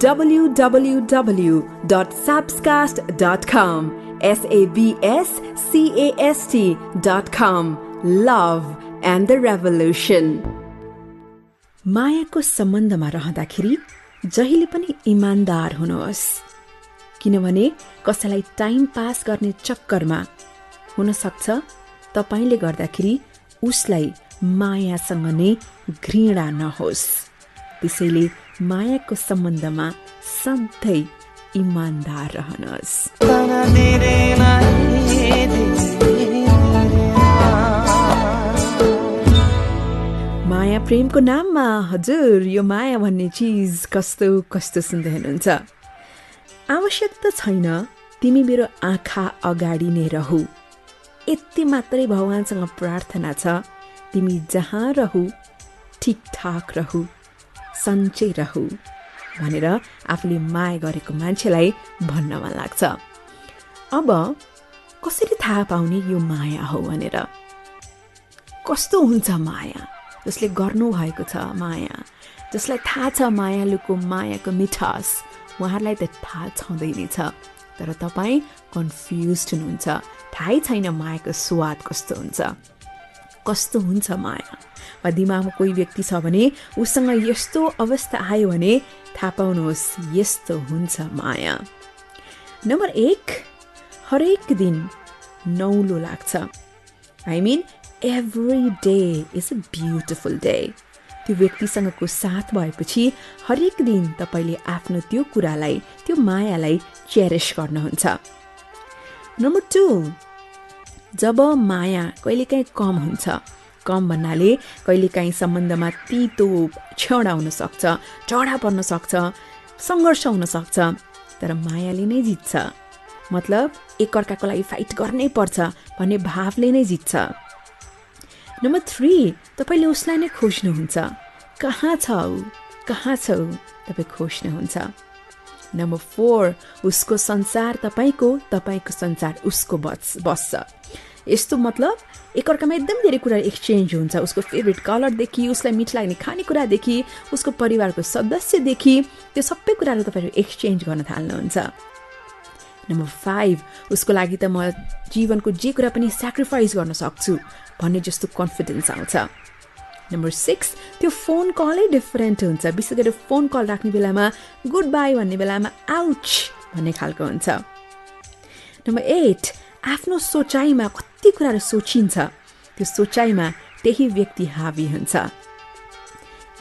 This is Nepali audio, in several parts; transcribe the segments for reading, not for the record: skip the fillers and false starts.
www.sabscast.com sabscast.com. Love and the revolution. मायाको सम्बन्धमा रहँदाखेरि जहिले पनि इमानदार हुनुहोस्, किनभने कसैलाई टाइम पास गर्ने चक्करमा हुन सक्छ तपाईले गर्दाखेरि उसलाई मायासँग नै घृणा नहोस्। त्यसैले मायाको सम्बन्धमा सधैँ इमानदार रहनुहोस्। माया प्रेमको नाममा हजुर यो माया भन्ने चीज कस्तो कस्तो सुन्दै हुनुहुन्छ। आवश्यक त छैन तिमी मेरो आँखा अगाडि नै रहु, यति मात्रै भगवानसँग प्रार्थना छ तिमी जहाँ रहु ठिकठाक रहु, सन्चै रहु भनेर आफूले माया गरेको मान्छेलाई भन्न मन लाग्छ। अब कसरी थाहा पाउने यो माया हो भनेर? कस्तो हुन्छ माया? जसले गर्नु भएको छ माया, जसलाई थाहा छ मायालुको मायाको मिठास, उहाँहरूलाई त थाहा छँदैन छ, तर तपाईँ कन्फ्युज्ड हुनुहुन्छ, थाहै छैन मायाको स्वाद कस्तो हुन्छ। कस्तो हुन्छ माया? वा दिमागमा कोही व्यक्ति छ भने उसँग यस्तो अवस्था आयो भने थाहा पाउनुहोस् यस्तो हुन्छ माया। नम्बर 1, हरेक दिन नौलो लाग्छ। I mean, every day is a beautiful day. त्यो व्यक्तिसँगको साथ भएपछि हरेक दिन तपाईले आफ्नो त्यो कुरालाई, त्यो मायालाई चेरिश गर्नुहुन्छ। नम्बर 2, जब माया कहिलेकाहीँ कम हुन्छ, कम भन्नाले कहिलेकाहीँ सम्बन्धमा तितो छेउडा हुन सक्छ, चढा पर्न सक्छ, सङ्घर्ष हुन सक्छ, तर मायाले नै जित्छ। मतलब एकअर्काको लागि फाइट गर्नै पर्छ भन्ने भावले नै जित्छ। नम्बर 3, तपाईले उसलाई नै खोज्नुहुन्छ, कहाँ छ ऊ, कहाँ छ ऊ, तपाईँ खोज्नुहुन्छ। नम्बर 4, उसको संसार तपाईको, तपाईको संसार उसको बस्छ। यस्तो मतलब एकअर्कामा एकदम धेरै कुरा एक्सचेन्ज हुन्छ, उसको फेभरेट कलरदेखि, उसलाई मिठ लाग्ने खानेकुरादेखि, उसको परिवारको सदस्यदेखि, त्यो सबै कुराहरू तपाईँहरू एक्सचेन्ज गर्न थाल्नुहुन्छ। नम्बर 5, उसको लागि त म जीवनको जे कुरा पनि सेक्रिफाइस गर्न सक्छु भन्ने जस्तो कन्फिडेन्स आउँछ। नम्बर 6, त्यो फोन कलै डिफरेन्ट हुन्छ, विशेष गरी फोन कल राख्ने बेलामा गुड बाई भन्ने बेलामा आउच भन्ने खालको हुन्छ। नम्बर 8, आफ्नो सोचाइमा कति कुराहरू सोचिन्छ, त्यो सोचाइमा त्यही व्यक्ति हावी हुन्छ।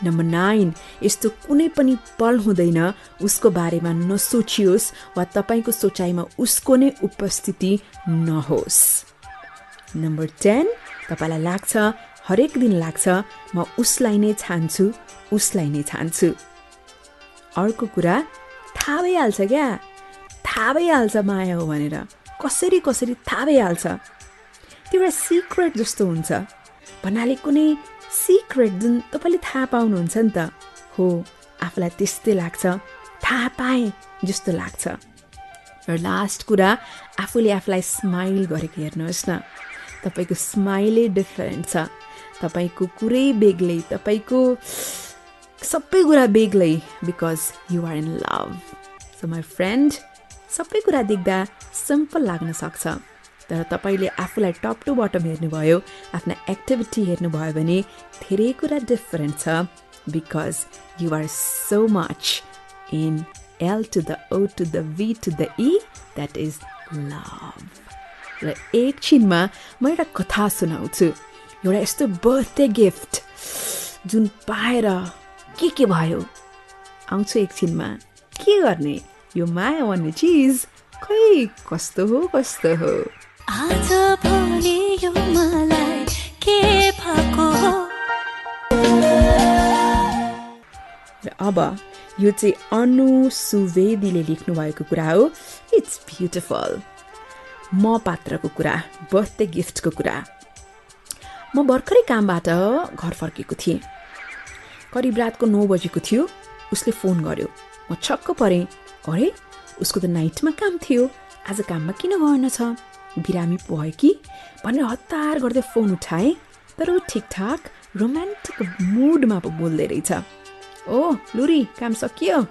नम्बर 9, यस्तो कुनै पनि पल हुँदैन उसको बारेमा नसोचियोस् वा तपाईको सोचाइमा उसको नै उपस्थिति नहोस्। नम्बर 10, तपाईलाई लाग्छ, हरेक दिन लाग्छ म उसलाई नै छान्छु, उसलाई नै छान्छु। अर्को कुरा थाहा भइहाल्छ क्या, थाहा भइहाल्छ माया हो भनेर, कसरी कसरी थाहा भइहाल्छ। त्यो एउटा सिक्रेट जस्तो हुन्छ, भन्नाले कुनै सिक्रेट जुन तपाईँले थाहा पाउनुहुन्छ नि त, हो आफूलाई त्यस्तै लाग्छ, थाहा पाएँ जस्तो लाग्छ। र लास्ट कुरा, आफूले आफूलाई स्माइल गरेको हेर्नुहोस् न, तपाईँको स्माइलै डिफरेन्ट छ, तपाईँको कुरै बेग्लै, तपाईँको सबै कुरा बेग्लै, because you are in love. So my friend, सबै कुरा देख्दा सिम्पल लाग्न सक्छ, तर तपाईँले आफूलाई टप टु बटम हेर्नुभयो, आफ्ना एक्टिभिटी हेर्नुभयो भने धेरै कुरा डिफरेन्ट छ, because you are so much in L to the O to the V to the E, that is love. र एकछिनमा म एउटा कथा सुनाउँछु, एउटा यस्तो बर्थडे गिफ्ट जुन पाएर के भयो। आउँछु एकछिनमा, के गर्ने, यो माया भन्ने चिज खै कस्तो हो कस्तो हो। आज भोलि यो मलाई के भएको हो। र अब यो चाहिँ अनु सुवेदीले लेख्नु भएको कुरा हो। It's beautiful. म पात्रको कुरा, बर्थडे गिफ्टको कुरा। म भर्खरै कामबाट घर फर्केको थिएँ, करिब रातको 9 बजेको थियो। उसले फोन गर्यो, म छक्क परेँ, अरे उसको त नाइटमा काम थियो, आज काममा किन गर्न छ, बिरामी भयो कि भनेर हतार गर्दै फोन उठाएँ, तर ऊ ठिकठाक रोमान्टिक मुडमा पो बोल्दै रहेछ। ओ लुरी, काम सकियो?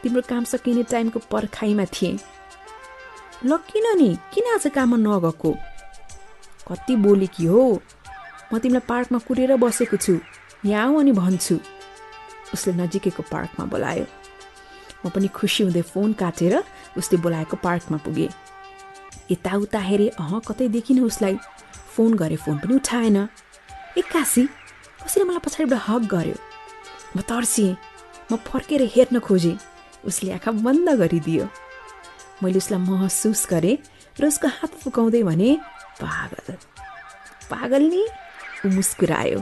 तिम्रो काम सकिने टाइमको पर्खाइमा थिएँ। ल किन आज काममा नगएको? कति बोली कि हो, म तिमीलाई पार्कमा कुरेर बसेको छु, यहाँ आऊ अनि भन्छु। उसले नजिकैको पार्कमा बोलायो। म पनि खुसी हुँदै फोन काटेर उसले बोलाएको पार्कमा पुगेँ। यताउता हेरेँ, कतै देखिनँ उसलाई। फोन गरेँ, फोन पनि उठाएन। एक्कासी कसैले मलाई पछाडिबाट हक गर्यो। म तर्सिएँ। म फर्केर हेर्न खोजेँ, उसले आँखा बन्द गरिदियो। मैले उसलाई महसुस गरेँ र उसको हात फुकाउँदै भने, पागल नि? ऊ मुस्कुरायो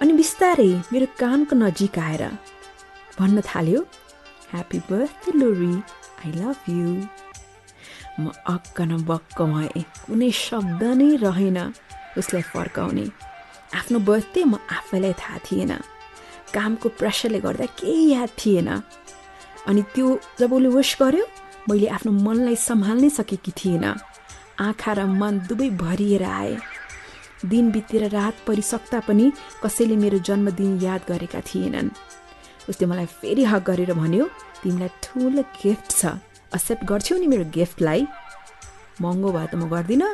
अनि बिस्तारै मेरो कानको नजिक आएर भन्न थाल्यो, happy birthday Lori, I love you. म अक्क न बक्क भएँ। कुनै शब्द नै रहेन उसलाई फर्काउने। आफ्नो बर्थडे म आफैलाई थाहा थिएन। कामको प्रेसरले गर्दा केही याद थिएन। अनि त्यो जब उसले विश गर्यो, मैले आफ्नो मनलाई सम्हाल्नै सकेकी थिएन। आँखा र मन दुवै भरिएर आए। दिन बितेर रात परिसक्दा पनि कसैले मेरो जन्मदिन याद गरेका थिएनन्। उसले मलाई फेरि हक गरेर भन्यो, तिमीलाई ठुलो गिफ्ट छ, एक्सेप्ट गर्छौ नि मेरो गिफ्टलाई? महँगो भए त म गर्दिनँ।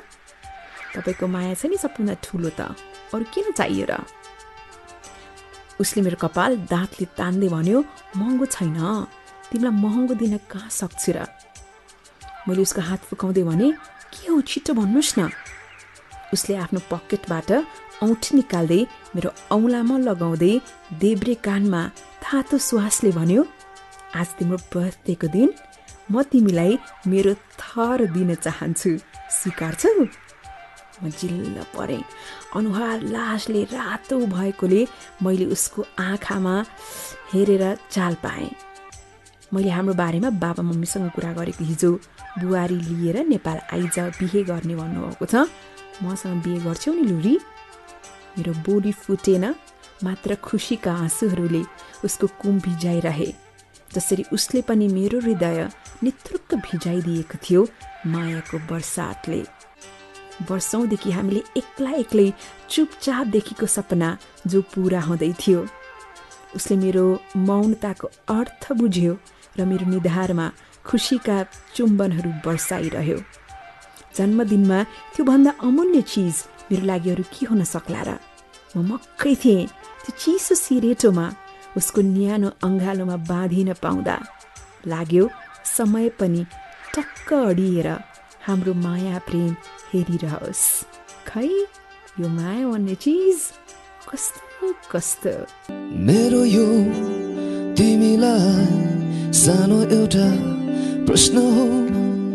तपाईँको माया छ नि सबभन्दा ठुलो त, अरू किन चाहियो र? उसले मेरो कपाल दाँतले तान्दै भन्यो, महँगो छैन, तिमीलाई महँगो दिन कहाँ सक्छु र? मैले उसको हात फुकाउँदै भने, के हो छिटो भन्नुहोस् न। उसले आफ्नो पकेटबाट औँठी निकाल्दै मेरो औँलामा लगाउँदै देब्रे कानमा तातो श्वासले भन्यो, आज तिम्रो बर्थडेको दिन म तिमीलाई मेरो थर दिन चाहन्छु, स्वीकार्छौ? म जिल्ल परेँ। अनुहार लाजले रातो भएकोले मैले उसको आँखामा हेरेर चाल पाएँ। मैले हाम्रो बारेमा बाबा मम्मीसँग कुरा गरेको हिजो। बुहारी लिएर नेपाल आइज, बिहे गर्ने भन्नुभएको छ। मसँग बिहे गर्छौ नि लुरी? मेरो बोली फुटेन, मात्र खुसीका आँसुहरूले उसको कुम भिजाइरहे। जसरी उसले पनि मेरो हृदय निथुर्क भिजाइदिएको थियो मायाको बर्सातले। वर्षौंदेखि हामीले एक्लै चुपचाप देखेको सपना जो पूरा हुँदै थियो। उसले मेरो मौनताको अर्थ बुझ्यो र मेरो निधारमा खुसीका चुम्बनहरू बर्साइरह्यो। जन्मदिनमा त्योभन्दा अमूल्य चिज मेरो लागि अरू के हुन सक्ला र? म मक्कै थिएँ त्यो चिसो सिरेटोमा उसको न्यानो अङ्गालोमा बाँधिन पाउँदा। लाग्यो समय पनि टक्क अडिएर हाम्रो माया प्रेम हेरिरहोस्। खै यो माया भन्ने चिज कस्तो मेरो यो तिमीलाई सानो एउटा प्रश्न हो,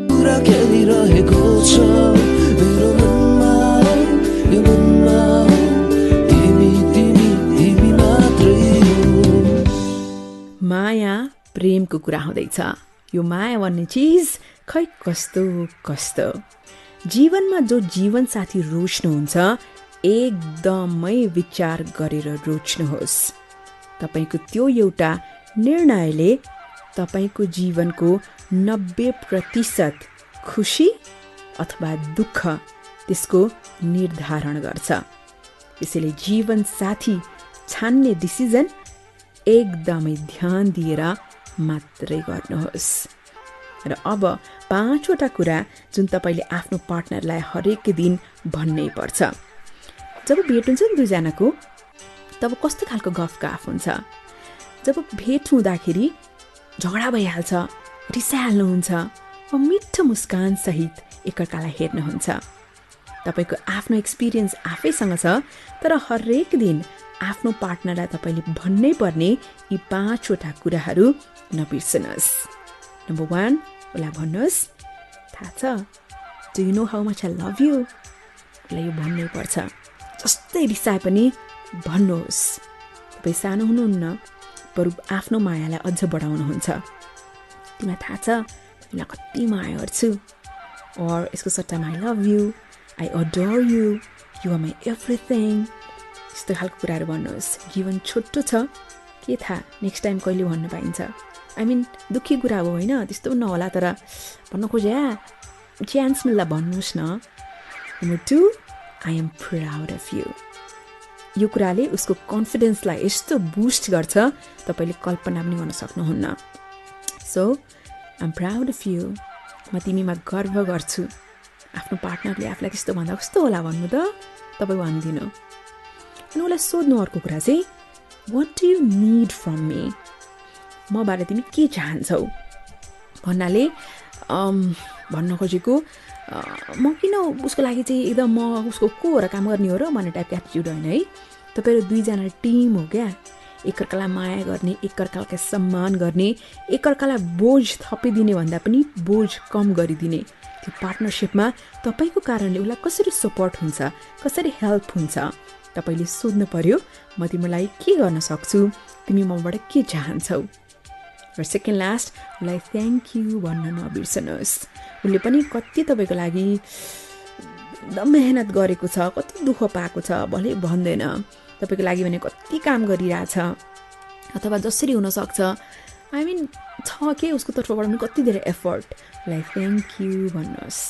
पुरा खेलिरहेको छ मेरो मनमा, यो मनमा तिमी मात्रै हो। माया प्रेमको कुरा हुँदैछ। यो माया भन्ने चिज खै कस्तो। जीवनमा जो जीवन साथी रोज्नुहुन्छ, एकदमै विचार गरेर रोज्नुहोस्। तपाईको त्यो एउटा निर्णयले तपाईको जीवनको 90% खुसी अथवा दुःख त्यसको निर्धारण गर्छ। त्यसैले जीवन साथी छान्ने डिसिजन एकदमै ध्यान दिएर मात्रै गर्नुहोस्। र अब 5वटा कुरा जुन तपाईले आफ्नो पार्टनरलाई हरेक दिन भन्नै पर्छ। जब भेट हुन्छ नि दुईजनाको, तब कस्तो खालको गफ हुन्छ? जब भेट हुँदाखेरि झगडा भइहाल्छ, रिसाइहाल्नुहुन्छ, मिठो मुस्कान सहित एकअर्कालाई हेर्नुहुन्छ। तपाईको आफ्नो एक्सपिरियन्स आफैसँग छ, तर हरेक दिन आफ्नो पार्टनरलाई तपाईले भन्नै पर्ने यी 5वटा कुराहरू नबिर्सनुहोस्। नम्बर 1, उसलाई भन्नुहोस्, थाहा छ, do you know how much I love you? उसलाई यो भन्नै पर्छ। जस्तै रिसाए पनि भन्नुहोस्। तपाईँ सानो हुनुहुन्न, बरु आफ्नो मायालाई अझ बढाउनुहुन्छ। तिमीलाई थाहा छ, तिमीलाई कति माया गर्छु, और यसको सट्टामा I love you, I adore you, you are my everything. यस्तो खालको कुराहरू भन्नुहोस्। जीवन छोटो छ, के थाहा नेक्स्ट टाइम कहिले भन्नु पाइन्छ। दुःखी कुरा हो होइन, त्यस्तो पनि नहोला, तर भन्न खोजे चान्स मिल्दा भन्नुहोस् न। Number 2, I am proud of you. यो कुराले उसको कन्फिडेन्सलाई यस्तो बुस्ट गर्छ, तपाईँले कल्पना पनि गर्न सक्नुहुन्न। So I'm proud of you, म तिमीमा गर्व गर्छु। आफ्नो पार्टनरले आफूलाई त्यस्तो भन्दा कस्तो होला भन्नु त, तपाईँ भन्दिनँ। अनि उसलाई सोध्नु अर्को कुरा चाहिँ, what do you need from me, मबाट तिमी के चाहन्छौ भन्नाले भन्न खोजेको म किन उसको लागि चाहिँ एकदम म उसको को हो र काम गर्ने हो र भन्ने टाइपको एटिट्युड होइन है। तपाईँहरू दुईजना टिम हो क्या, एकअर्कालाई माया गर्ने, एकअर्कालाई सम्मान गर्ने, एकअर्कालाई बोझ थपिदिने भन्दा पनि बोझ कम गरिदिने। त्यो पार्टनरसिपमा तपाईँको कारणले उसलाई कसरी सपोर्ट हुन्छ, कसरी हेल्प हुन्छ, तपाईँले सोध्नु पर्यो, म तिम्रो लागि के गर्न सक्छु, तिमी मबाट के चाहन्छौ। र सेकेन्ड लास्ट, उसलाई थ्याङ्क यू भन्न नबिर्सनुहोस्। उसले पनि कति तपाईँको लागि एकदम मेहनत गरेको छ, कति दुःख पाएको छ भले भन्दैन, तपाईँको लागि भने कति काम गरिरहेछ, अथवा जसरी हुनसक्छ आई मिन छ के उसको तर्फबाट पनि कति धेरै एफर्ट, उसलाई थ्याङ्क यू भन्नुहोस्।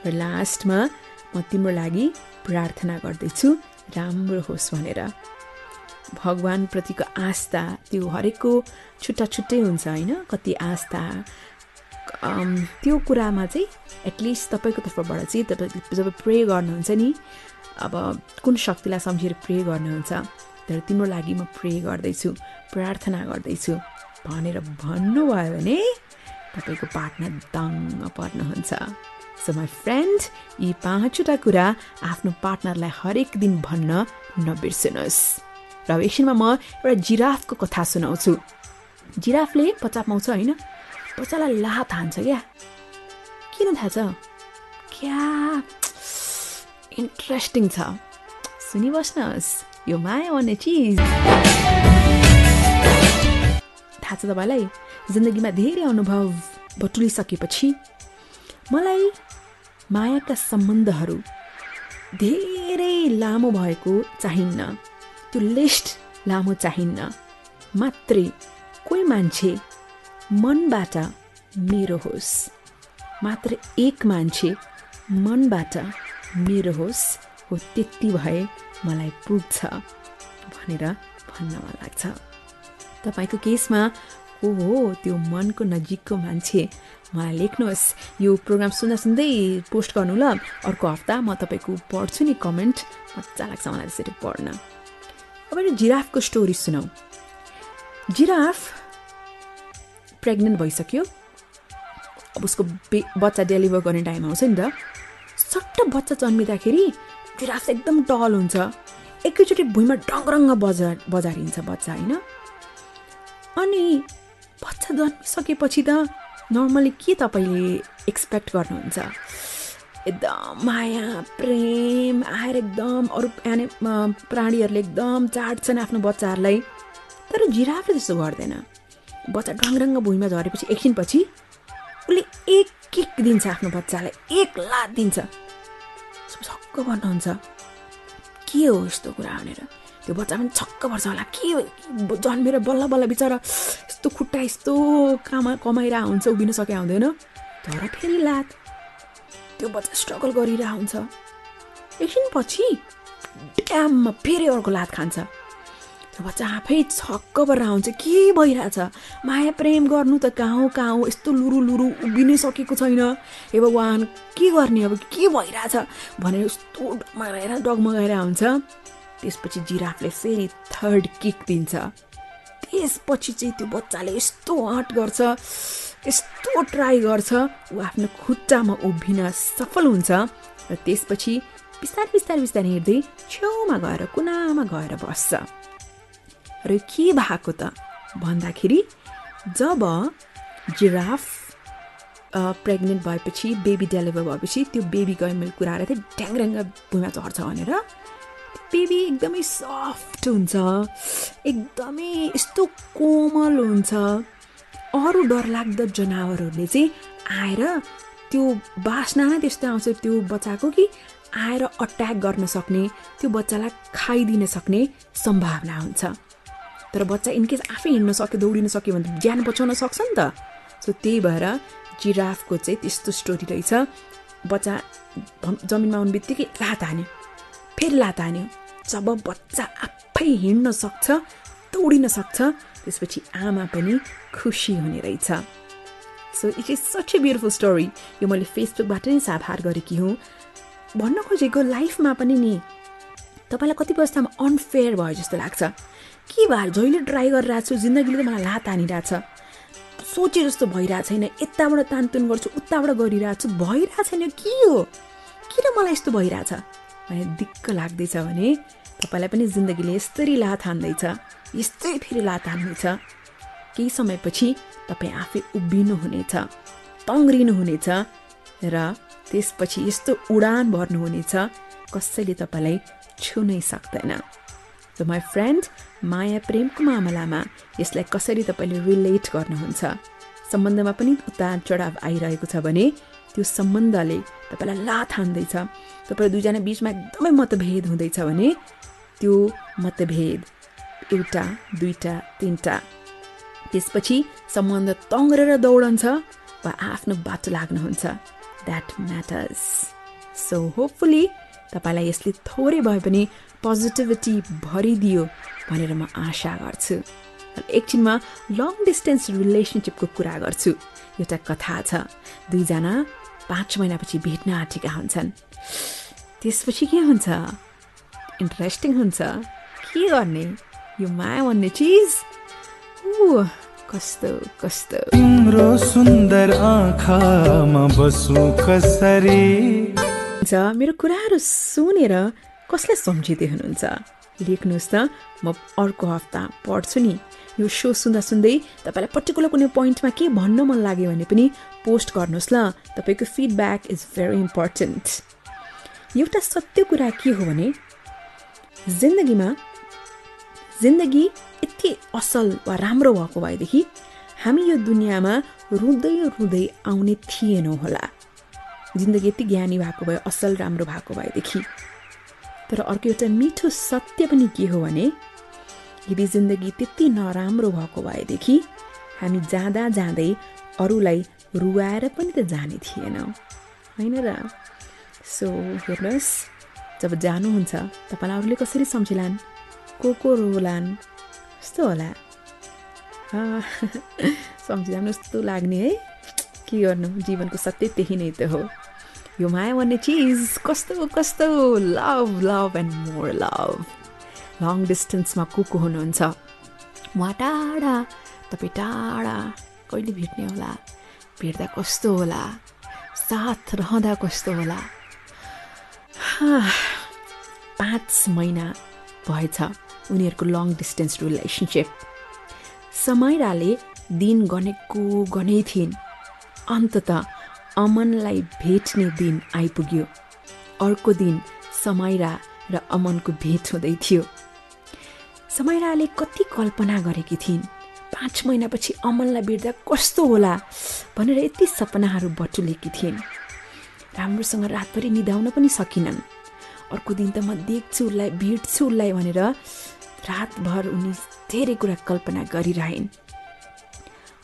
र लास्टमा म तिम्रो लागि प्रार्थना गर्दैछु राम्रो होस् भनेर। भगवानप्रतिको आस्था त्यो हरेकको छुट्टा छुट्टै हुन्छ होइन, कति आस्था त्यो कुरामा चाहिँ एटलिस्ट तपाईँको तर्फबाट चाहिँ तपाईँ जब प्रे गर्नुहुन्छ नि, अब कुन शक्तिलाई सम्झेर प्रे गर्नुहुन्छ, तर तिम्रो लागि म प्रे गर्दैछु, प्रार्थना गर्दैछु भनेर भन्नुभयो भने तपाईँको पार्टनर दङ्ग पर्नुहुन्छ। सो माई फ्रेन्ड, यी 5वटा कुरा आफ्नो पार्टनरलाई हरेक दिन भन्न नबिर्सनुहोस्। र एकछिनमा म एउटा जिराफको कथा सुनाउँछु। जिराफले बच्चा पाउँछ होइन, बच्चालाई लात हान्छ क्या, किन थाहा छ क्या, इन्ट्रेस्टिङ छ, सुनिबस्नुहोस्, यो माया भन्ने चिज थाहा छ तपाईँलाई। जिन्दगीमा धेरै अनुभव बटुलिसकेपछि मलाई मायाका सम्बन्धहरू धेरै लामो भएको चाहिन्न, त्यो लिस्ट लामो चाहिन्न, मात्रै कोही मान्छे मनबाट मेरो होस्, मात्र एक मान्छे मनबाट मेरो होस्, हो त्यति भए मलाई पुग्छ भनेर भन्न मन लाग्छ। तपाईँको केसमा को हो त्यो मनको नजिकको मान्छे, मलाई लेख्नुहोस्। यो प्रोग्राम सुन्दा सुन्दै पोस्ट गर्नु ल, अर्को हप्ता म तपाईँको पढ्छु नि कमेन्ट, मजा लाग्छ मलाई त्यसरी पढ्न। अब जिराफको स्टोरी सुनौ। जिराफ प्रेग्नेन्ट भइसक्यो, अब उसको बच्चा डेलिभर गर्ने टाइम आउँछ नि त। सट्ट बच्चा जन्मिँदाखेरि जिराफ एकदम टल हुन्छ, एकैचोटि भुइँमा डङरङ्ग बजारिन्छ बच्चा होइन। अनि बच्चा जन्मिसकेपछि त नर्मली के तपाईँले एक्सपेक्ट गर्नुहुन्छ, एकदम माया प्रेम आएर एकदम अरू प्राणीहरूले एकदम चाट्छन् आफ्नो बच्चाहरूलाई, तर जिराफले त्यस्तो गर्दैन। बच्चा ढङ्गरङ्ग भुइँमा झरेपछि एकछिनपछि उसले एक किक दिन्छ आफ्नो बच्चालाई, एक लात दिन्छ। छक्क भन्नुहुन्छ के हो यस्तो कुरा भनेर। त्यो बच्चा पनि छक्क पर्छ होला, के जन्मेर बल्ल बल्ल बिचरा यस्तो खुट्टा यस्तो कमाइरहेको हुन्छ, उभिन सके हुँदैन, तर फेरि लात। त्यो बच्चा स्ट्रगल गरिरहेको हुन्छ, एकछिनपछि ड्याममा फेरि अर्को लात खान्छ। त्यो बच्चा आफै छक्क परेर हुन्छ, के भइरहेछ, माया प्रेम गर्नु त कहाँ हो, यस्तो लुरु लुरु उभिनै सकेको छैन, हे भगवान के गर्ने, अब के भइरहेछ भनेर यस्तो डगमगाएर हुन्छ। त्यसपछि जिराफले फेरि थर्ड किक दिन्छ। त्यसपछि चाहिँ त्यो बच्चाले यस्तो आँट गर्छ, यस्तो ट्राई गर्छ, ऊ आफ्नो खुट्टामा उभिन सफल हुन्छ। र त्यसपछि बिस्तारै बिस्तारै बिस्तारै हिँड्दै छेउमा गएर कुनामा गएर बस्छ। र के भएको त भन्दाखेरि जब जिराफ प्रेग्नेन्ट भएपछि, बेबी डेलिभर भएपछि, त्यो बेबीको मैले कुरा गरेको थिएँ ड्याङड्याङ भुइँमा चढ्छ भनेर, बेबी एकदमै सफ्ट हुन्छ, एकदमै यस्तो कोमल हुन्छ। अरू डरलाग्दो जनावरहरूले चाहिँ आएर त्यो बास्ना नै त्यस्तो आउँछ त्यो बच्चाको कि आएर अट्याक गर्न सक्ने, त्यो बच्चालाई खाइदिन सक्ने सम्भावना हुन्छ। तर बच्चा इनकेस आफै हिँड्न सक्यो, दौडिन सक्यो भने ज्यान बचाउन सक्छ नि त। सो त्यही भएर जिराफको चाहिँ त्यस्तो स्टोरी रहेछ। बच्चा जमिनमा आउने बित्तिकै लात हान्यो, फेरि लात हान्यो। जब बच्चा आफै हिँड्न सक्छ, दौडिन सक्छ, त्यसपछि आमा पनि खुसी हुने रहेछ। So it is such A beautiful story. यो मैले फेसबुकबाट नै साभार गरेकी हुँ। भन्न खोजेको लाइफमा पनि नि तपाईँलाई कति अवस्थामा अनफेयर भयो जस्तो लाग्छ। के भयो जहिले ट्राई गरिरहेको छु, जिन्दगीले त मलाई लात हानिरहेछ, सोचे जस्तो भइरहेको छैन, यताबाट तानतुन गर्छु उताबाट गरिरहेको छु, भइरहेको छैन, के हो, किन मलाई यस्तो भइरहेछ भने दिक्क लाग्दैछ भने तपाईँलाई पनि जिन्दगीले यस्तरी लात हान्दैछ, यस्तै फेरि लात हान्दैछ। केही समयपछि तपाईँ आफै उभिनुहुनेछ, तङ्ग्रिनुहुनेछ र त्यसपछि यस्तो उडान भर्नुहुनेछ कसैले तपाईँलाई छुनै सक्दैन। सो माई फ्रेन्ड, माया प्रेमको मामलामा यसलाई कसरी तपाईँले रिलेट गर्नुहुन्छ? सम्बन्धमा पनि उतार चढाव आइरहेको छ भने त्यो सम्बन्धले तपाईँलाई लात हान्दैछ, तपाईँ दुईजना बिचमा एकदमै मतभेद हुँदैछ भने त्यो मतभेद एउटा, दुईटा, तीनटा, त्यसपछि सम्बन्ध तङ्ग्रेर दौडन्छ वा आफ्नो बाटो लाग्नुहुन्छ। That matters. सो होपफुली तपाईँलाई यसले थोरै भए पनि पोजिटिभिटी भरिदियो भनेर म आशा गर्छु। एकछिनमा लङ डिस्टेन्स रिलेसनसिपको कुरा गर्छु। एउटा कथा छ, दुईजना 5 महिनापछि भेट्न आँटेका हुन्छन्। त्यसपछि के हुन्छ? इन्ट्रेस्टिङ हुन्छ। के गर्ने? यो माया भन्ने चिज कस्तो कस्तो। तिम्रो सुन्दर आँखामा बसु कसरी? मेरो कुराहरू सुनेर कसलाई सम्झिँदै हुनुहुन्छ? लेख्नुहोस् त, म अर्को हप्ता पढ्छु नि। यो सो सुन्दा सुन्दै तपाईँलाई पर्टिकुलर कुनै पोइन्टमा के भन्न मन लाग्यो भने पनि पोस्ट गर्नुहोस् ल। तपाईँको फिडब्याक इज भेरी इम्पोर्टेन्ट। एउटा सत्य कुरा के हो भने जिन्दगी यति असल वा राम्रो भएको भएदेखि हामी यो दुनियाँमा रुँदै रुँदै आउने थिएनौँ होला। जिन्दगी यति ज्ञानी भएको भए, असल राम्रो भएको भएदेखि। तर अर्को एउटा मिठो सत्य पनि के हो भने यदि जिन्दगी त्यति नराम्रो भएको भएदेखि हामी जाँदा जाँदै अरूलाई रुवाएर पनि त जाने थिएनौँ, होइन र? सो हेर्नुहोस्, जब जानुहुन्छ तपाईँलाई अरूले कसरी सम्झिलान्, को रोलान्, कस्तो होला? सम्झिलानु जस्तो लाग्ने है। के गर्नु, जीवनको सत्य त्यही नै त हो। यो माया भन्ने चिज कस्तो कस्तो, love love and more love. Long डिस्टेन्समा को हुनुहुन्छ? उहाँ टाढा, तपाईँ टाढा, कहिले भेट्ने होला? भेट्दा कस्तो होला? साथ रहँदा कस्तो होला? 5 महिना भएछ उनीहरूको लङ डिस्टेन्स रिलेसनसिप। समयराले दिन गनै थिइन्। अन्ततः अमनलाई भेट्ने दिन आइपुग्यो। अर्को दिन समयरा र अमनको भेट हुँदै थियो। समयराले कति कल्पना गरेकी थिइन्, 5 महिनापछि अमनलाई भेट्दा कस्तो होला भनेर यति सपनाहरू बटुलेकी थिइन्। राम्रोसँग रातभरि निदाउन पनि सकिनन्। अर्को दिन त म देख्छु उसलाई, भेट्छु उसलाई भनेर रातभर उनी धेरै कुरा कल्पना गरिरहन्।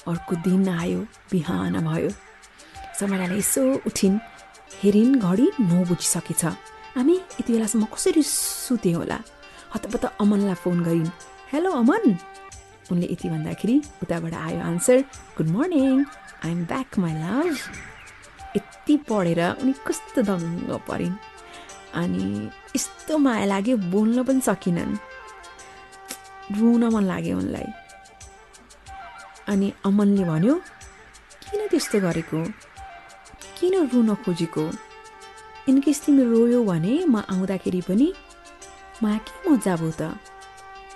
अर्को दिन आयो, बिहान भयो। समयराले यसो उठिन्, हेरिन्, घडी 9 बजिसकेछ। हामी यति बेलासम्म कसरी सुते होला? हतपत अमनलाई फोन गरिन्। हेलो अमन। उनले यति भन्दाखेरि उताबाट आयो answer, good morning, I am back my love. यति पढेर उनी कस्तो दङ्ग परिन् अनि यस्तो माया लाग्यो, बोल्न पनि सकिनन्। रुन मन लाग्यो उनलाई। अनि अमनले भन्यो, किन त्यस्तो गरेको? किन रुन खोजेको? इनकेस तिमी रोयो भने म आउँदाखेरि पनि माया के मजा भयो त?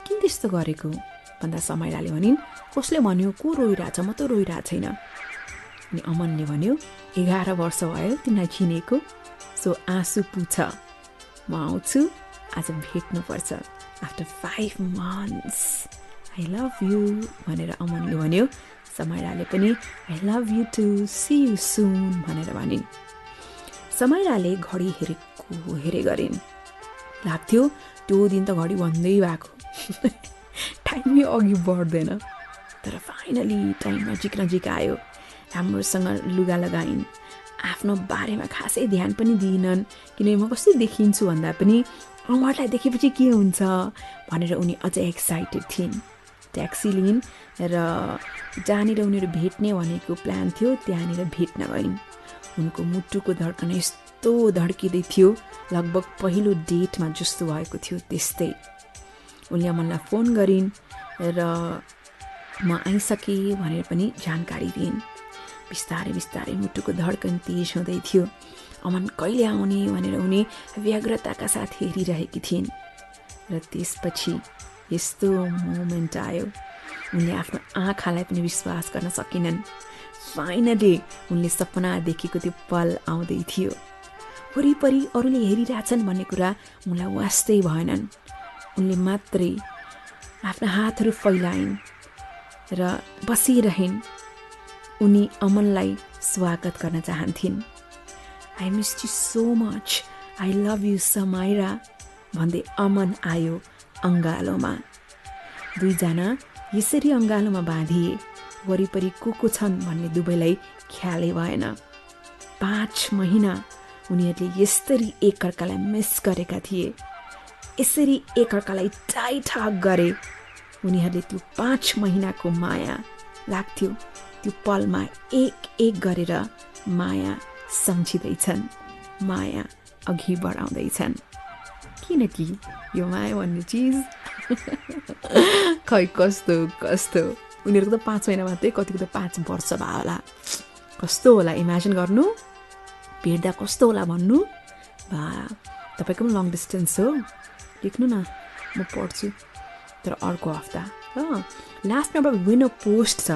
किन त्यस्तो गरेको भन्दा समयराले भनिन्, कसले भन्यो को रोइरहेछ? म त रोइरहेको छैन। अनि अमनले भन्यो, 11 वर्ष भयो तिमीलाई चिनेको, सो आँसु पुछ, म आउँछु, आज भेट्नुपर्छ। After 5 months I love you भनेर अमनले भन्यो। समयराले पनि I love you too, see you soon भनेर भनिन्। समयराले घडी हेरे गरिन्। लाग्थ्यो त्यो दिन त घडी भन्दै भएको, टाइमै अघि बढ्दैन। तर फाइनली टाइम नजिक आयो। राम्रोसँग लुगा लगाइन्। आफ्नो बारेमा खासै ध्यान पनि दिइनन्, किनकि म कस्तो देखिन्छु भन्दा पनि उहाँलाई देखेपछि के हुन्छ भनेर उनी अझै एक्साइटेड थिइन्। ट्याक्सी लिइन् र जहाँनिर उनीहरू भेट्ने भनेको प्लान थियो त्यहाँनिर भेट्न गइन्। उनको मुटुको धड्कन यस्तो धड्किँदै थियो लगभग पहिलो डेटमा जस्तो भएको थियो त्यस्तै। उनले अमनलाई फोन गरिन् र म आइसकेँ भनेर पनि जानकारी दिइन्। बिस्तारै बिस्तारै मुटुको धड्कन तेज हुँदै थियो। अमन कहिले आउने भनेर उनी व्यग्रताका साथ हेरिरहेकी थिइन् र त्यसपछि यस्तो मोमेन्ट आयो उनले आफ्नो आँखालाई पनि विश्वास गर्न सकिनन्। फाइनली उनले सपना देखेको त्यो पल आउँदै थियो। वरिपरि अरूले हेरिरहेछन् भन्ने कुरा उनलाई वास्तै भएनन्। उनले मात्रै आफ्ना हातहरू फैलाइन् र बसिरहिन्। उनी अमनलाई स्वागत गर्न चाहन्थिन्। I miss you so much, I love you Samaira भन्दै अमन आयो अङ्गालोमा। दुईजना यसरी अङ्गालोमा बाँधिए। वरिपरि को छन् भन्ने दुवैलाई ख्यालै भएन। 5 महिना उनीहरूले यसरी एकअर्कालाई मिस गरेका थिए। यसरी एकअर्कालाई टाइट हग गरे। उनीहरूले त्यो 5 महिनाको माया लाग्थ्यो त्यो पलमा एक एक गरेर माया सम्झिँदैछन्, माया अघि बढाउँदैछन्। किनकि यो माया भन्ने चिज खै कस्तो कस्तो। उनीहरूको त 5 महिना मात्रै, कतिको त 5 वर्ष भयो होला। कस्तो होला इमेजिन गर्नु, भेट्दा कस्तो होला भन्नु। बा तपाईँको पनि लङ डिस्टेन्स हो, लेख्नु न म पढ्छु तर अर्को हप्ता ल। लास्टमा अब विनर पोस्ट छ।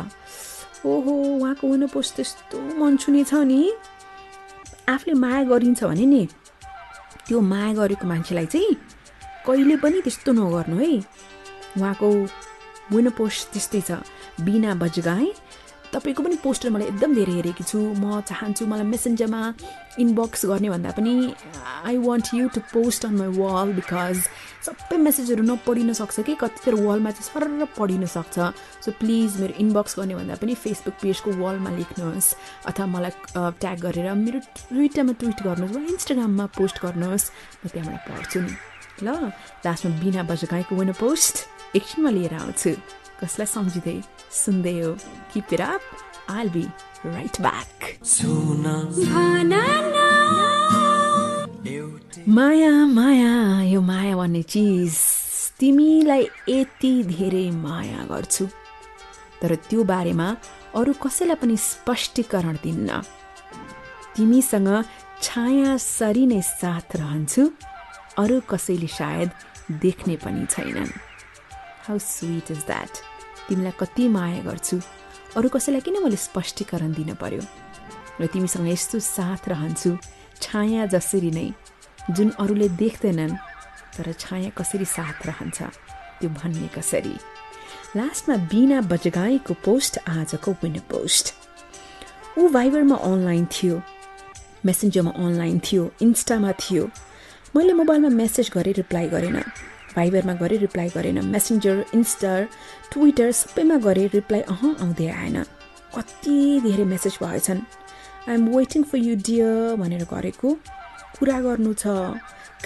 ओहो उहाँको विनर पोस्ट त्यस्तो मन छुने छ नि। आफूले माया गरिन्छ भने नि त्यो माया गरेको मान्छेलाई चाहिँ कहिले पनि त्यस्तो नगर्नु है। उहाँको विनर पोस्ट त्यस्तै छ। बिना बजगाई तपाईँको पनि पोस्टर मलाई एकदम धेरै हेरेकी छु। म चाहन्छु मलाई मेसेन्जरमा इनबक्स गर्ने भन्दा पनि I want you to post on my wall, because सबै मेसेजहरू नपढिन सक्छ कि कतिखेर वालमा चाहिँ सरर पढिन सक्छ। सो प्लिज मेरो इनबक्स गर्ने भन्दा पनि फेसबुक पेजको वालमा लेख्नुहोस् अथवा मलाई ट्याग गरेर मेरो ट्विटरमा ट्विट गर्नुहोस् वा इन्स्टाग्राममा पोस्ट गर्नुहोस्। म त्यहाँबाट पढ्छु नि ल। लास्टमा बिना बजगाईको विनर पोस्ट एकछिनमा लिएर आउँछु। कसलाई सम्झिँदै सुन्दै हो? Keep it up. I'll be right back. माया माया, यो माया भन्ने चिज तिमीलाई यति धेरै माया गर्छु तर त्यो बारेमा अरू कसैलाई पनि स्पष्टीकरण दिन्न। तिमीसँग छाया सरी नै साथ रहन्छु, अरू कसैले सायद देख्ने पनि छैनन्। How sweet is that? तिमीलाई कति माया गर्छु, अरू कसैलाई किन मैले स्पष्टीकरण दिन पर्यो? र तिमीसँग यस्तो साथ रहन्छु छाया जसरी नै, जुन अरूले देख्दैनन् तर छाया कसरी साथ रहन्छ त्यो भन्ने कसरी। लास्टमा बिना बजगाईको पोस्ट आजको विनर पोस्ट। ऊ भाइबरमा अनलाइन थियो, मेसेन्जरमा अनलाइन थियो, इन्स्टामा थियो। मैले मोबाइलमा मेसेज गरेँ रिप्लाई गरेन, भाइबरमा गरेँ रिप्लाई गरेन, मेसेन्जर, इन्स्टा, ट्विटर सबैमा गरेँ रिप्लाई आउँदै आएन। कति धेरै मेसेज भएछन्। I am waiting for you dear भनेर गरेको, कुरा गर्नु छ,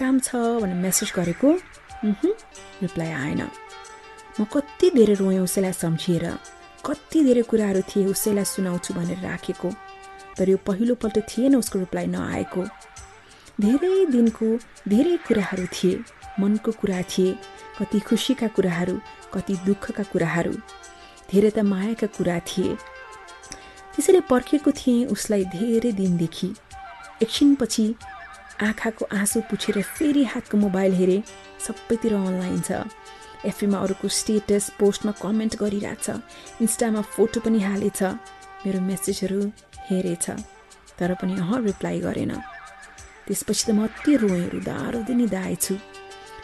काम छ भनेर मेसेज गरेको, रिप्लाई आएन। म कति धेरै रोएँ उसैलाई सम्झिएर। कति धेरै कुराहरू थिए उसैलाई सुनाउँछु भनेर राखेको, तर यो पहिलोपल्ट थिएन उसको रिप्लाई नआएको। धेरै दिनको धेरै कुराहरू थिए, मनको कुरा थिए, कति खुसीका कुराहरू, कति दुःखका कुराहरू, धेरै त मायाका कुरा थिए। त्यसैले पर्खेको थिएँ उसलाई धेरै दिनदेखि। एकछिनपछि आँखाको आँसु पुछेर फेरि हातको मोबाइल हेरेँ, सबैतिर अनलाइन छ। एफबीमा अरूको स्टेटस पोस्टमा कमेन्ट गरिरहेछ, इन्स्टामा फोटो पनि हालेछ, मेरो मेसेजहरू हेरेछ तर पनि रिप्लाई गरेन। त्यसपछि त म अति रोएँ, रुँदै नि दाएछु।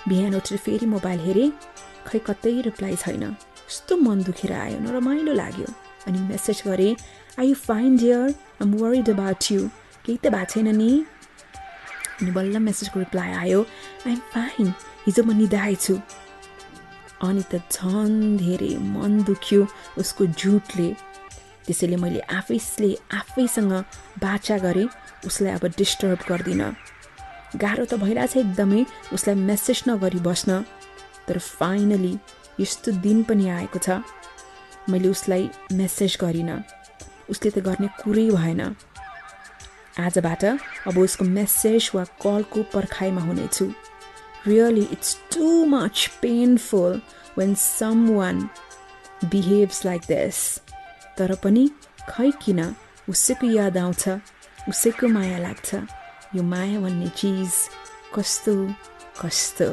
बिहान उठेर फेरि मोबाइल हेरेँ, खै कतै रिप्लाई छैन। कस्तो मन दुखेर आयो, नरमाइलो लाग्यो। अनि मेसेज गरेँ, are you fine dear, I am worried about you, केही त भएको छैन नि? अनि बल्ल मेसेजको रिप्लाई आयो, आइ एम फाइन, हिजो म निदाएछु। अनि त झन् धेरै मन दुख्यो उसको झुटले। त्यसैले मैले आफैसँग बाचा गरेँ, उसलाई अब डिस्टर्ब गर्दिनँ। गाह्रो त भइरहेछ एकदमै उसलाई मेसेज नगरी बस्न, तर फाइनली यस्तो दिन पनि आएको छ मैले उसलाई मेसेज गरिनँ उसले त गर्ने कुरै भएन आजबाट अब उसको मेसेज वा कलको पर्खाइमा हुनेछु really it's too much painful when someone behaves like this तर पनि खै किन उसैको याद आउँछ उसैको माया लाग्छ यो माया भन्ने चिज कस्तो कस्तो